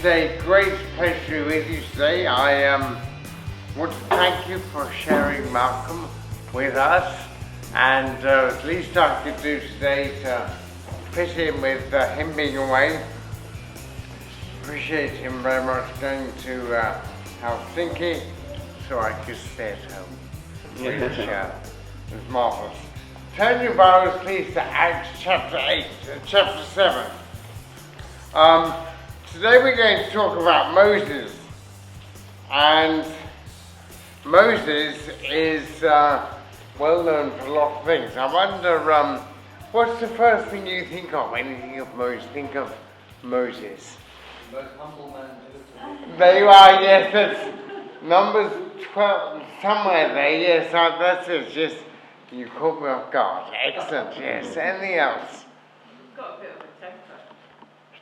a great pleasure to be with you today. I want to thank you for sharing Malcolm with us, and at least I could do today to fit in with him being away. Appreciate him very much going to Helsinki, so I could stay at home, which was marvellous. Turn your Bibles please to Acts chapter 7. Today we're going to talk about Moses, and Moses is well known for a lot of things. I wonder, what's the first thing you think of when you think of Moses? Think of Moses. The most humble man. There you are, yes, that's Numbers 12, somewhere there, yes, that's it, just, you caught me off guard. Excellent, yes. Anything else? You've got a bit of a temper.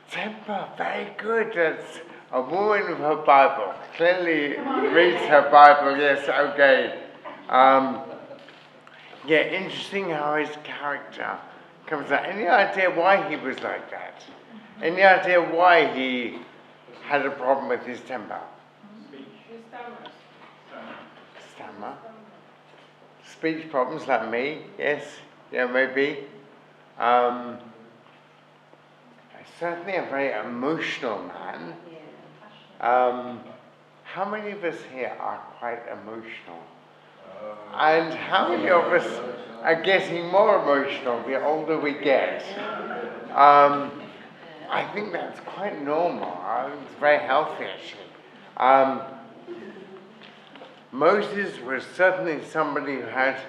Temper, very good. That's a woman with her Bible. Clearly reads her Bible, yes, okay. Yeah, interesting how his character comes out. Any idea why he was like that? Any idea why he had a problem with his temper? Stammer. Speech problems like me, yes, yeah, maybe. Certainly a very emotional man. How many of us here are quite emotional? And how many of us are getting more emotional the older we get? I think that's quite normal. I think it's very healthy, actually. Moses was certainly somebody who had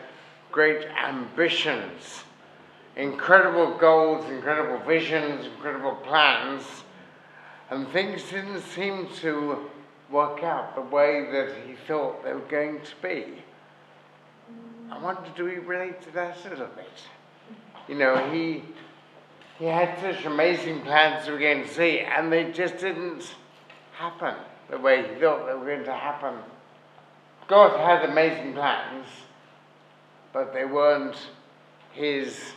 great ambitions, incredible goals, incredible visions, incredible plans, and things didn't seem to work out the way that he thought they were going to be. I wonder, do we relate to that a little bit? You know, he had such amazing plans we were going to see, and they just didn't happen the way he thought they were going to happen. God had amazing plans, but they weren't his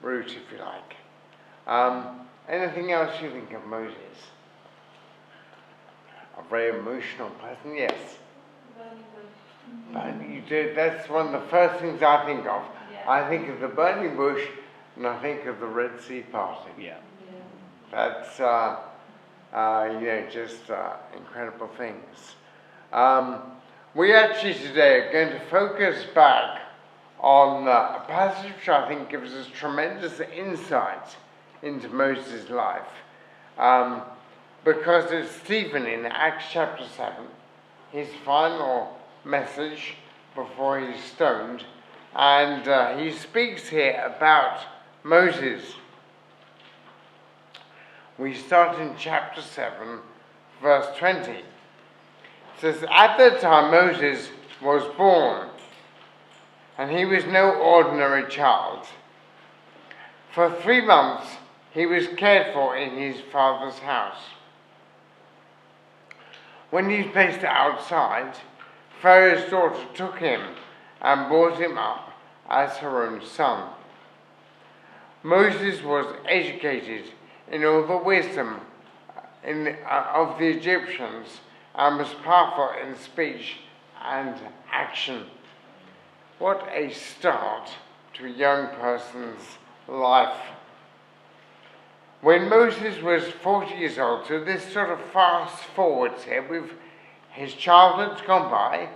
route, if you like. Anything else you think of Moses? A very emotional person, yes. You do, that's one of the first things I think of. Yeah. I think of the burning bush, and I think of the Red Sea parting. Yeah. That's, just incredible things. We actually today are going to focus back on a passage which I think gives us tremendous insight into Moses' life. Because it's Stephen in Acts chapter 7, his final message before he's stoned, and he speaks here about Moses. We start in chapter 7, verse 20. It says, "At that time Moses was born, and he was no ordinary child. For 3 months he was cared for in his father's house. When he was placed outside, Pharaoh's daughter took him and brought him up as her own son. Moses was educated in all the wisdom of the Egyptians and was powerful in speech and action." What a start to a young person's life. When Moses was 40 years old, so this sort of fast forwards here, his childhood's gone by,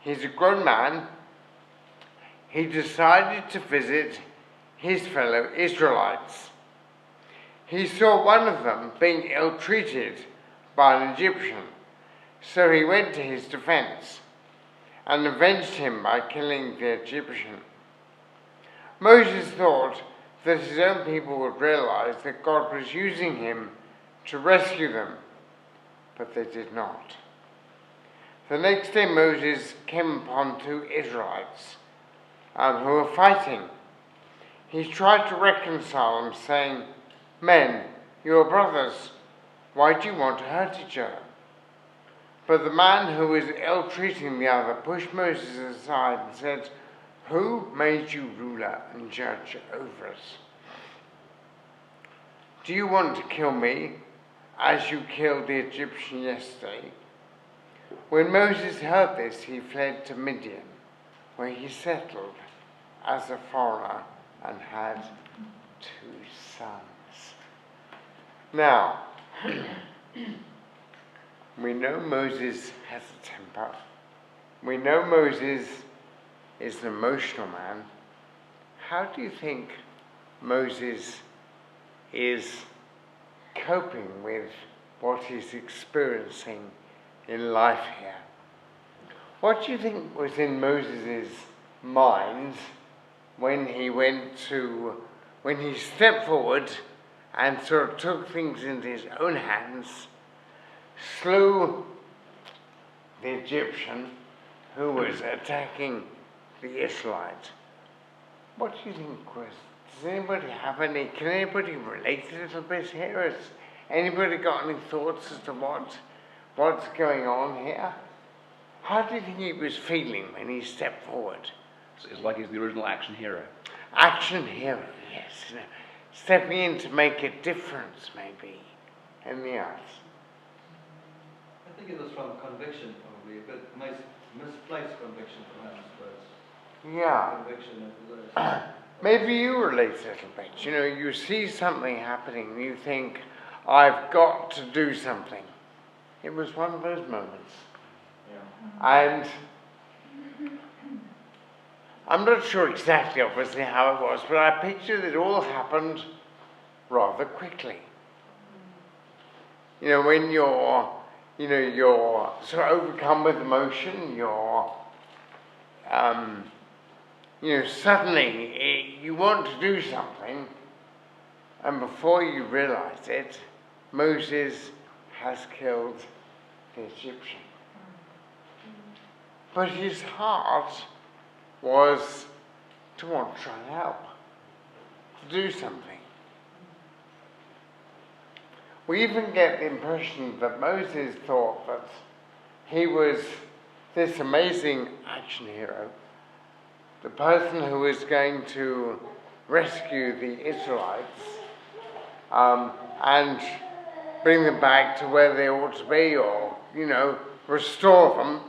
he's a grown man, he decided to visit his fellow Israelites. He saw one of them being ill-treated by an Egyptian, so he went to his defense and avenged him by killing the Egyptian. Moses thought that his own people would realize that God was using him to rescue them, but they did not. The next day Moses came upon 2 Israelites who were fighting. He tried to reconcile them, saying, "Men, you are brothers. Why do you want to hurt each other?" But the man who was ill-treating the other pushed Moses aside and said, "Who made you ruler and judge over us? Do you want to kill me as you killed the Egyptian yesterday. When Moses heard this, he fled to Midian, where he settled as a foreigner and had 2 sons. Now, we know Moses has a temper. We know Moses is an emotional man. How do you think Moses is coping with what he's experiencing in life here? What do you think was in Moses' mind when he stepped forward and sort of took things into his own hands, slew the Egyptian who was attacking the Israelites? What do you think was, does anybody have any, can anybody relate a little bit here? Has anybody got any thoughts as to what's going on here? How do you think he was feeling when he stepped forward? So it's like he's the original action hero. Action hero, yes. You know, stepping in to make a difference, maybe, in the arts. I think it was from conviction, probably, a bit misplaced conviction perhaps, but Yeah. conviction of Maybe you relate a little bit. You know, you see something happening and you think, I've got to do something. It was one of those moments. And I'm not sure exactly, obviously, how it was, but I picture that it all happened rather quickly. You know, when you're sort of overcome with emotion, suddenly you want to do something, and before you realize it, Moses has killed the Egyptian. But his heart was to want to try and help, to do something. We even get the impression that Moses thought that he was this amazing action hero, the person who was going to rescue the Israelites and bring them back to where they ought to be, or, restore them.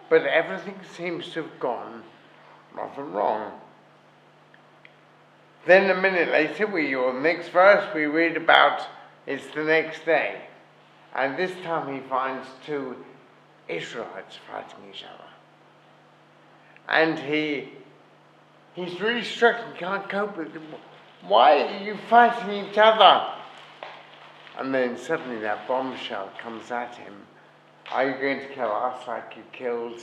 But everything seems to have gone rather wrong. Then a minute later, or the next verse, we read about it's the next day. And this time he finds 2 Israelites fighting each other. And he's really struck and can't cope with it. Why are you fighting each other? And then suddenly that bombshell comes at him. Are you going to kill us like you killed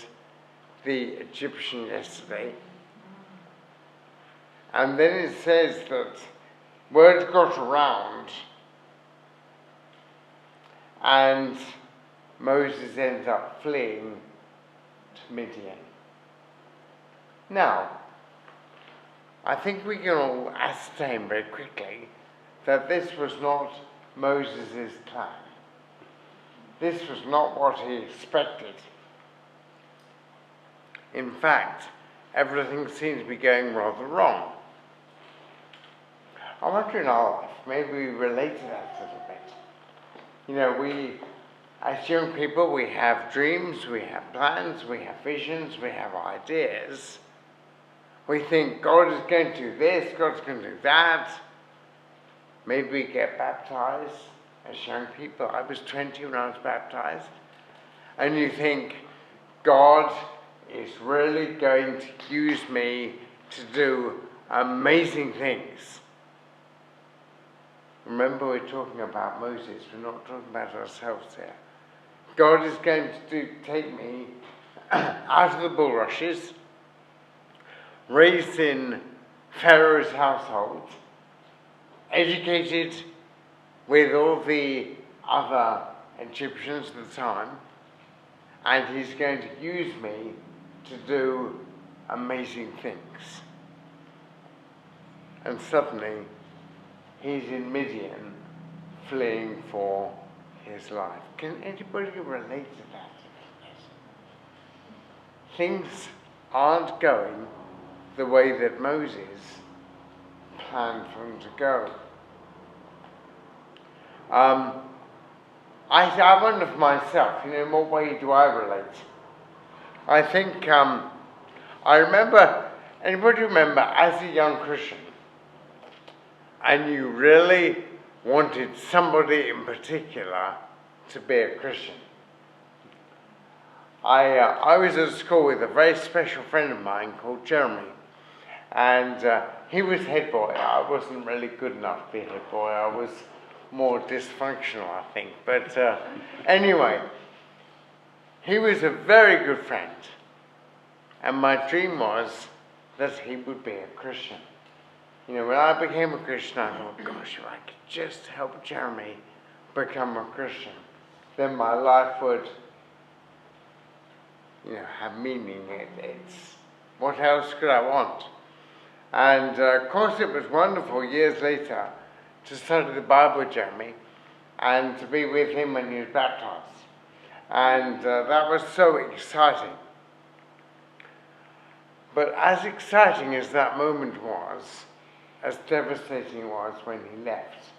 the Egyptian yesterday? And then it says that word got around and Moses ends up fleeing to Midian. Now, I think we can all ascertain very quickly that this was not Moses' plan. This was not what he expected. In fact, everything seems to be going rather wrong. I wonder in our life, maybe we relate to that a little bit. You know, we, as young people, we have dreams, we have plans, we have visions, we have ideas. We think God is going to do this, God's going to do that. Maybe we get baptized as young people. I was 20 when I was baptized. And you think, God is really going to use me to do amazing things. Remember, we're talking about Moses. We're not talking about ourselves here. God is going to take me out of the bulrushes, raised in Pharaoh's household, educated with all the other Egyptians at the time, and he's going to use me to do amazing things. And suddenly, he's in Midian, fleeing for his life. Can anybody relate to that? Things aren't going the way that Moses planned for them to go. I wonder for myself, in what way do I relate? I think, I remember, anybody remember as a young Christian, and you really wanted somebody in particular to be a Christian? I was at school with a very special friend of mine called Jeremy, and he was head boy. I wasn't really good enough to be head boy. I was more dysfunctional, I think. But anyway, he was a very good friend, and my dream was that he would be a Christian. When I became a Christian, I thought, gosh, if I could just help Jeremy become a Christian, then my life would have meaning. It's what else could I want? And of course, it was wonderful years later to study the Bible with Jeremy and to be with him when he was baptized. And that was so exciting. But as exciting as that moment was, as devastating it was when he left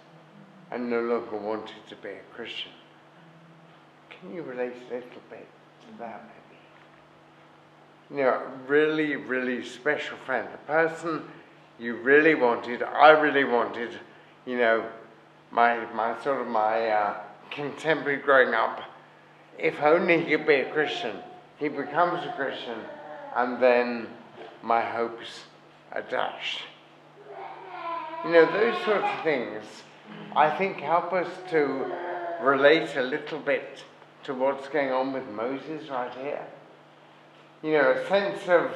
and no longer wanted to be a Christian. Can you relate a little bit to that, maybe? A really, really special friend, a person you really wanted, I really wanted, my contemporary growing up. If only he could be a Christian. He becomes a Christian, and then my hopes are dashed. Those sorts of things, I think, help us to relate a little bit to what's going on with Moses right here. A sense of,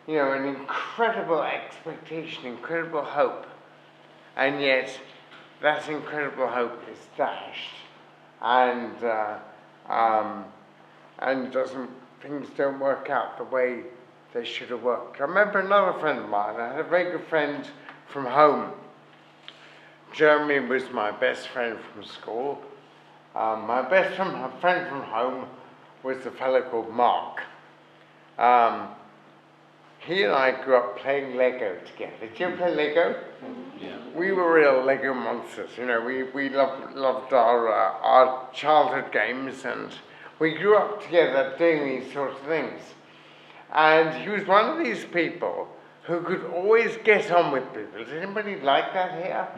an incredible expectation, incredible hope. And yet, that incredible hope is dashed. And things don't work out the way they should have worked. I remember another friend of mine, I had a very good friend from home. Jeremy was my best friend from school. My best friend from home was a fellow called Mark. He and I grew up playing Lego together. Did you play Lego? Yeah. We were real Lego monsters. We loved our childhood games, and we grew up together doing these sorts of things. And he was one of these people who could always get on with people. Did anybody like that here?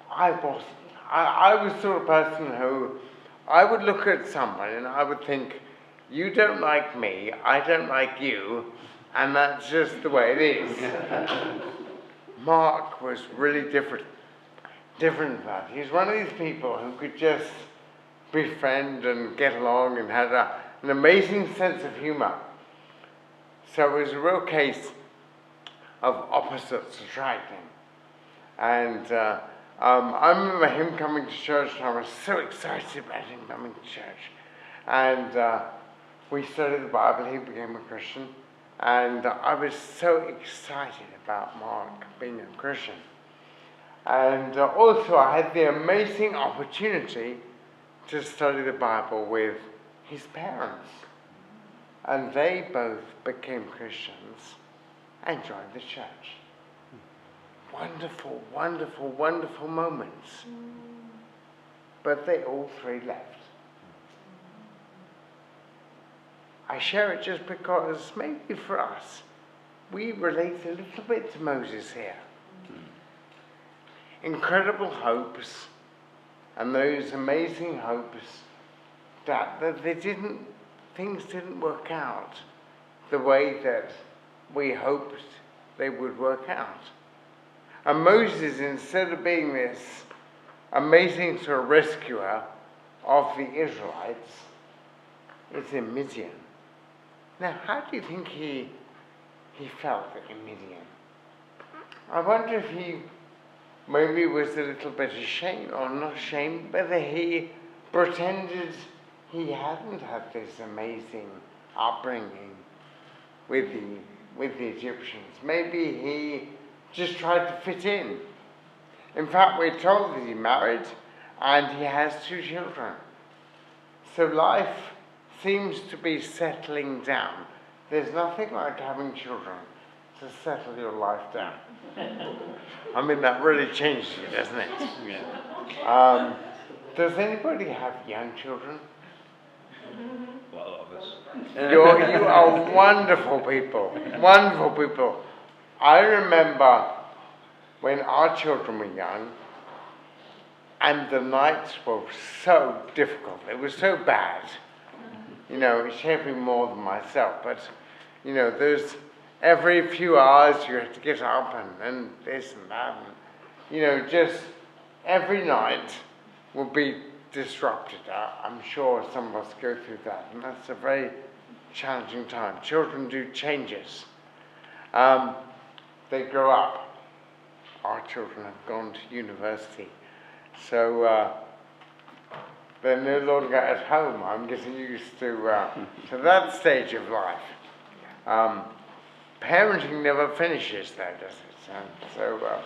I wasn't. I was the sort of person who I would look at someone and I would think, you don't like me, I don't like you, and that's just the way it is. Mark was really different than that. He's one of these people who could just befriend and get along and had an amazing sense of humor. So it was a real case of opposites attracting. And I remember him coming to church, and I was so excited about him coming to church. And we studied the Bible, he became a Christian, and I was so excited about Mark being a Christian. And also I had the amazing opportunity to study the Bible with his parents. And they both became Christians and joined the church. Wonderful, wonderful, wonderful moments. But they all three left. I share it just because maybe for us, we relate a little bit to Moses here. Incredible hopes, and those amazing hopes that things didn't work out the way that we hoped they would work out. And Moses, instead of being this amazing sort of rescuer of the Israelites, is in Midian. Now, how do you think he felt in Midian? I wonder if he maybe was a little bit ashamed, or not ashamed, whether he pretended he hadn't had this amazing upbringing with the Egyptians. Maybe he just tried to fit in. In fact, we're told that he married and he has 2 children. So life seems to be settling down. There's nothing like having children to settle your life down. I mean, that really changes you, doesn't it? Yeah. Does anybody have young children? Well, a lot of us. You are wonderful people. Wonderful people. I remember when our children were young, and the nights were so difficult. It was so bad. You know, it's every more than myself, but, you know, there's every few hours you have to get up and this and that. And, you know, just every night will be disrupted. I'm sure some of us go through that, and that's a very challenging time. Children do changes. They grow up. Our children have gone to university, so they're no longer at home. I'm getting used to that stage of life. Parenting never finishes, though, does it? So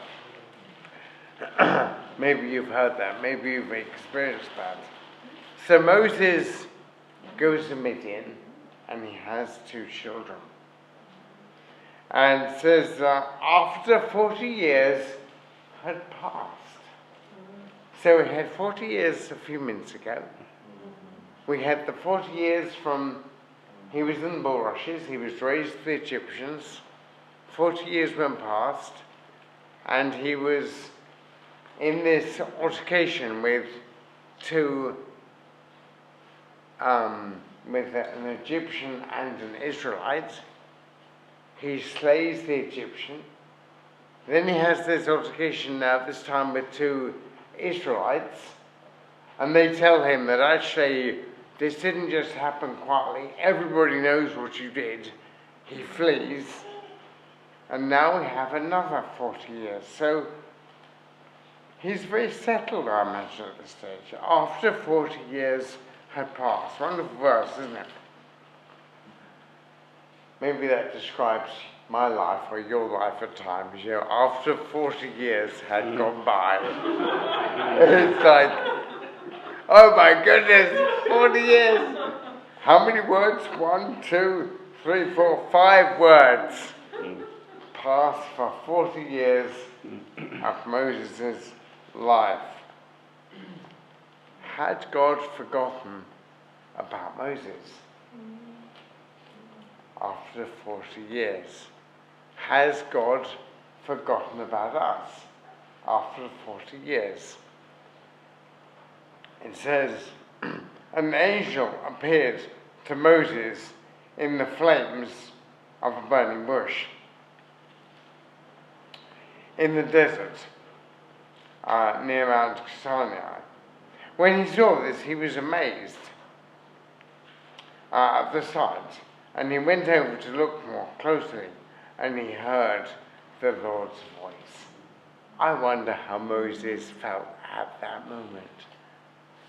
maybe you've heard that. Maybe you've experienced that. So Moses goes to Midian, and he has 2 children. And it says after 40 years had passed. So we had 40 years a few minutes ago. We had the 40 years from he was in the bulrushes, he was raised to the Egyptians. 40 years went past, and he was in this altercation with with an Egyptian and an Israelite. He slays the Egyptian. Then he has this altercation now, this time with 2 Israelites, and they tell him that actually this didn't just happen quietly, everybody knows what you did. He flees, and now we have another 40 years. So he's very settled, I imagine, at this stage. After 40 years had passed. Wonderful verse, isn't it? Maybe that describes my life or your life at times. You know, after 40 years had gone by, it's like, oh my goodness, 40 years. How many words? 1, 2, 3, 4, 5 words passed for 40 years of Moses' life. Had God forgotten about Moses? After 40 years. Has God forgotten about us after 40 years? It says, an angel appeared to Moses in the flames of a burning bush in the desert near Mount Sinai. When he saw this, he was amazed at the sight, and he went over to look more closely, and he heard the Lord's voice. I wonder how Moses felt at that moment.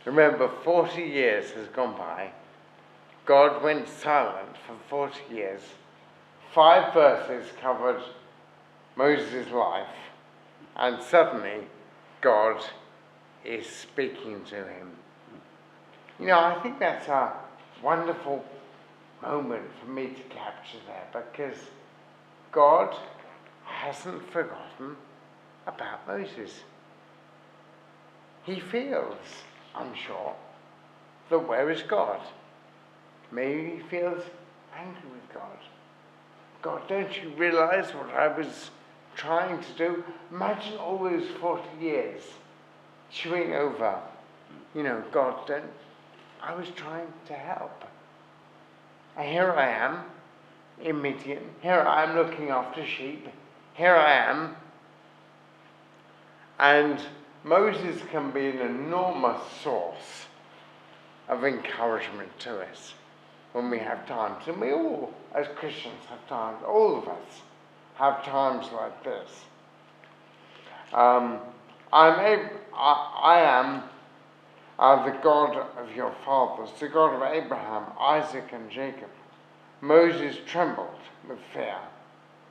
Remember, 40 years has gone by. God went silent for 40 years. 5 verses covered Moses' life, and suddenly God is speaking to him. You know, I think that's a wonderful moment for me to capture there, because God hasn't forgotten about Moses. He feels, I'm sure, that where is God? Maybe he feels angry with God. God, don't you realize what I was trying to do? Imagine all those 40 years chewing over. You know, God, I was trying to help. And here I am in Midian. Here I am looking after sheep. Here I am. And Moses can be an enormous source of encouragement to us when we have times. And we all, as Christians, have times. All of us have times like this. I am the God of your fathers, the God of Abraham, Isaac, and Jacob. Moses trembled with fear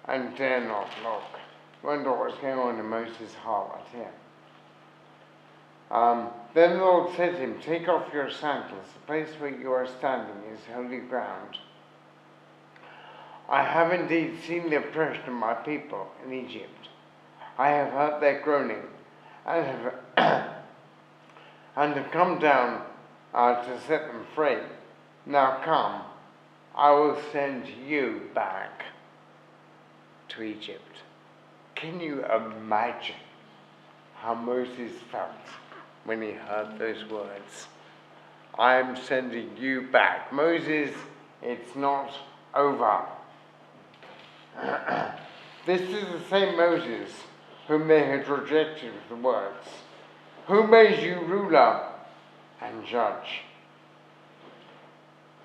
and dare not look. Wonder what's going on in Moses' heart right here. Then the Lord said to him, take off your sandals. The place where you are standing is holy ground. I have indeed seen the oppression of my people in Egypt. I have heard their groaning and and to come down to set them free. Now come, I will send you back to Egypt. Can you imagine how Moses felt when he heard those words? I am sending you back. Moses, it's not over. This is the same Moses whom they had rejected with the words, who made you ruler and judge?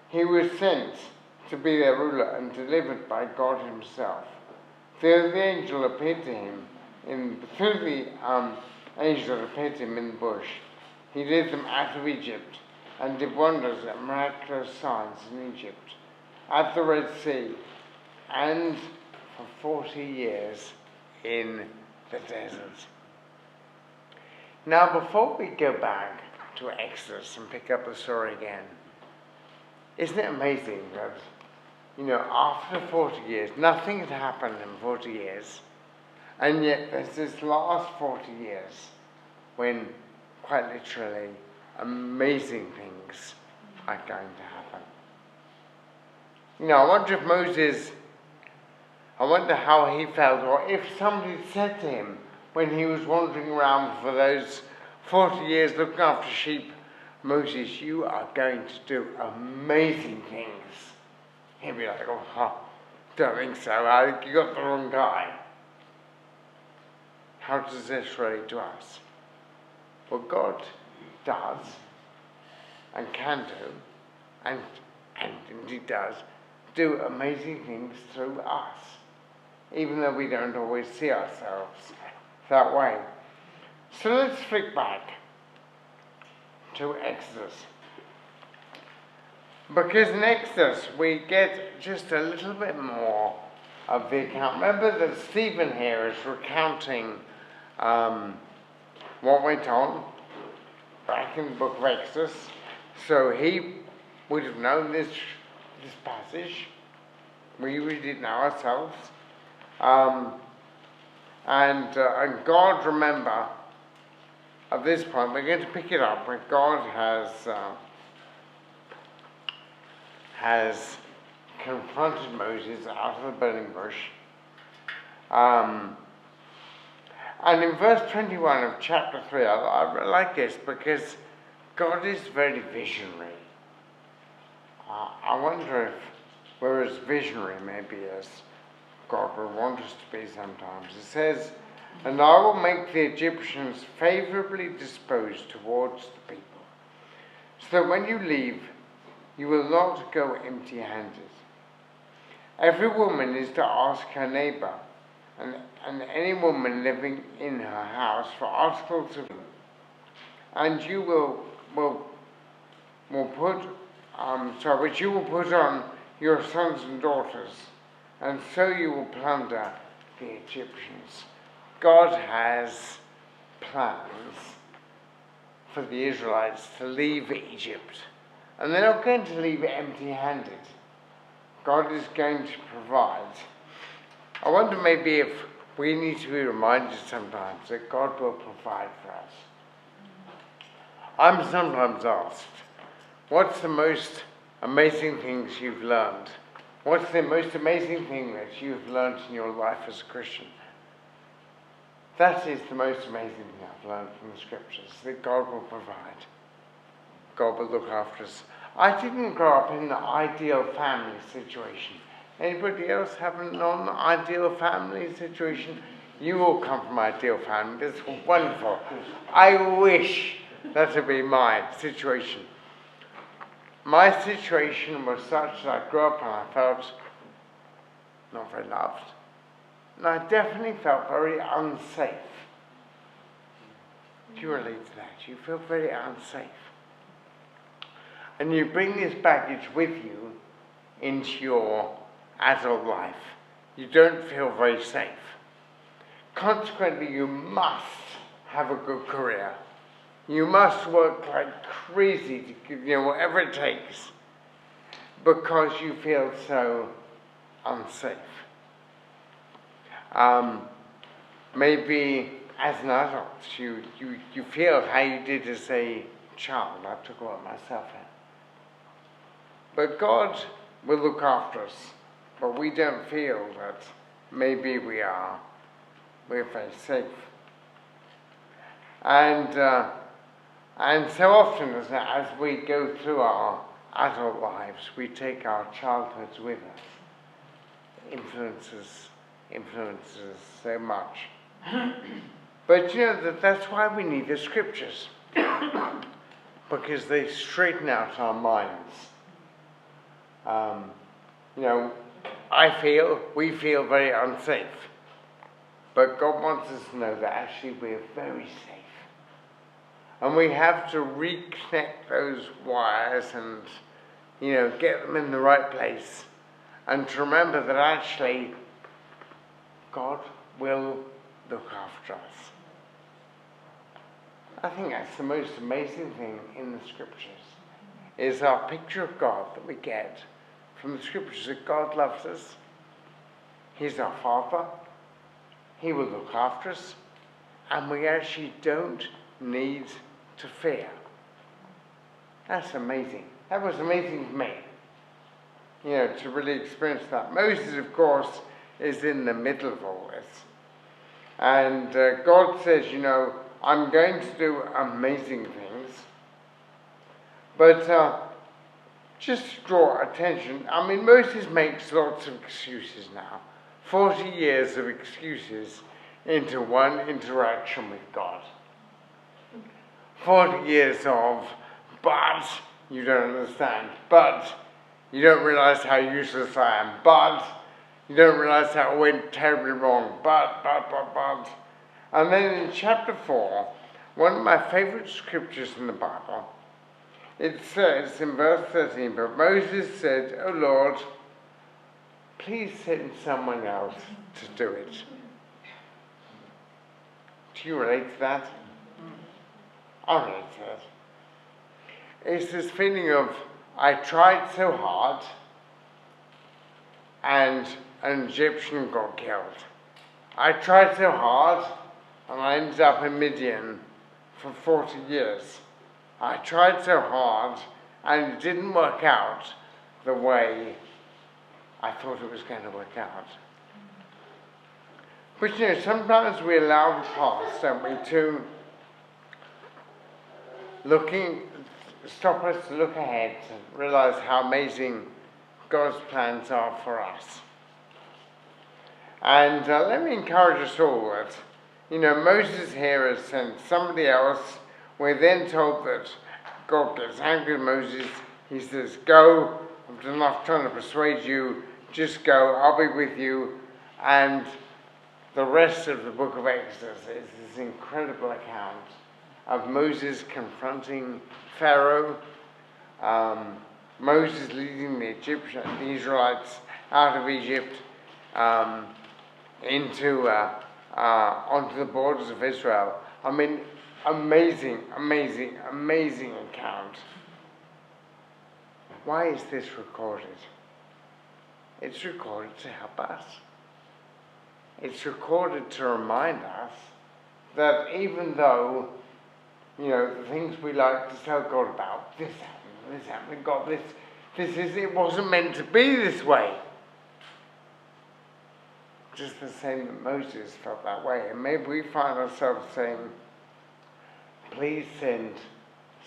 He was sent to be their ruler and delivered by God himself. Through the angel appeared to him in the bush. He led them out of Egypt and did wonders and miraculous signs in Egypt, at the Red Sea, and for 40 years in the desert. Now, before we go back to Exodus and pick up the story again, isn't it amazing that, after 40 years, nothing had happened in 40 years, and yet there's this last 40 years when, quite literally, amazing things are going to happen. I wonder how he felt, or if somebody said to him when he was wandering around for those 40 years looking after sheep, Moses, you are going to do amazing things. He'd be like, don't think so, I think you got the wrong guy. How does this relate to us? Well, God does, and can do, and indeed does, do amazing things through us, even though we don't always see ourselves that way. So let's flick back to Exodus. Because in Exodus we get just a little bit more of the account. Remember that Stephen here is recounting what went on back in the book of Exodus. So he would have known this passage. We read it now ourselves. And God, remember, at this point, we're going to pick it up where God has confronted Moses out of the burning bush. And in verse 21 of chapter 3, I like this because God is very visionary. I wonder if we're as visionary maybe as God would want us to be sometimes. It says, and I will make the Egyptians favorably disposed towards the people, so that when you leave, you will not go empty-handed. Every woman is to ask her neighbor, and any woman living in her house for articles of food, and you will put which you will put on your sons and daughters, and so you will plunder the Egyptians. God has plans for the Israelites to leave Egypt, and they're not going to leave empty-handed. God is going to provide. I wonder maybe if we need to be reminded sometimes that God will provide for us. I'm sometimes asked, what's the most amazing things you've learned? What's the most amazing thing that you've learned in your life as a Christian? That is the most amazing thing I've learned from the scriptures, that God will provide. God will look after us. I didn't grow up in the ideal family situation. Anybody else have a non-ideal family situation? You all come from an ideal family. That's wonderful. I wish that would be my situation. My situation was such that I grew up and I felt not very loved. And I definitely felt very unsafe. Do you relate to that? You feel very unsafe. And you bring this baggage with you into your adult life. You don't feel very safe. Consequently, you must have a good career. You must work like crazy to whatever it takes, because you feel so unsafe. Maybe as an adult, you feel how you did as a child, I took about myself here. But God will look after us, but we don't feel that maybe we're very safe. And so often as we go through our adult lives, we take our childhoods with us. Influences so much. But that's why we need the scriptures. Because they straighten out our minds. We feel very unsafe. But God wants us to know that actually we're very safe. And we have to reconnect those wires and, get them in the right place. And to remember that actually God will look after us. I think that's the most amazing thing in the scriptures, is our picture of God that we get from the scriptures, that God loves us. He's our Father. He will look after us. And we actually don't need to fear. That's amazing. That was amazing for me, to really experience that. Moses, of course, is in the middle of all this. And God says, I'm going to do amazing things. But just to draw attention, Moses makes lots of excuses now. 40 years of excuses into one interaction with God. 40 years of, but you don't understand, but you don't realize how useless I am, but you don't realize how it went terribly wrong, but. And then in chapter 4, one of my favorite scriptures in the Bible, it says in verse 13, but Moses said, "O Lord, please send someone else to do it." Do you relate to that? I relate to that. It's this feeling of, I tried so hard and an Egyptian got killed. I tried so hard and I ended up in Midian for 40 years. I tried so hard and it didn't work out the way I thought it was going to work out. But sometimes we allow the past, don't we, to stop us to look ahead and realize how amazing God's plans are for us. And let me encourage us all that, Moses here has sent somebody else. We're then told that God gets angry with Moses. He says, "Go, I've done enough trying to persuade you, just go, I'll be with you." And the rest of the book of Exodus is this incredible account of Moses confronting Pharaoh, Moses leading the Israelites out of Egypt onto the borders of Israel. Amazing account. Why is this recorded? It's recorded to help us. It's recorded to remind us that even though, the things we like to tell God about, this happened, God, it wasn't meant to be this way. Just the same that Moses felt that way. And maybe we find ourselves saying, please send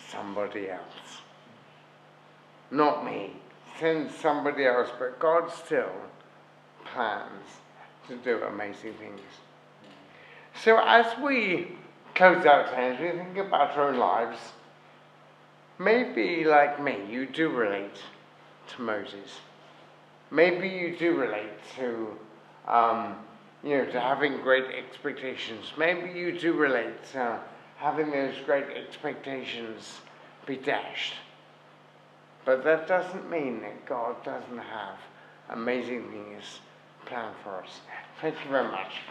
somebody else. Not me. Send somebody else. But God still plans to do amazing things. So as we close out and we think about our own lives, maybe like me, you do relate to Moses. Maybe you do relate to to having great expectations. Maybe you do relate to having those great expectations be dashed. But that doesn't mean that God doesn't have amazing things planned for us. Thank you very much.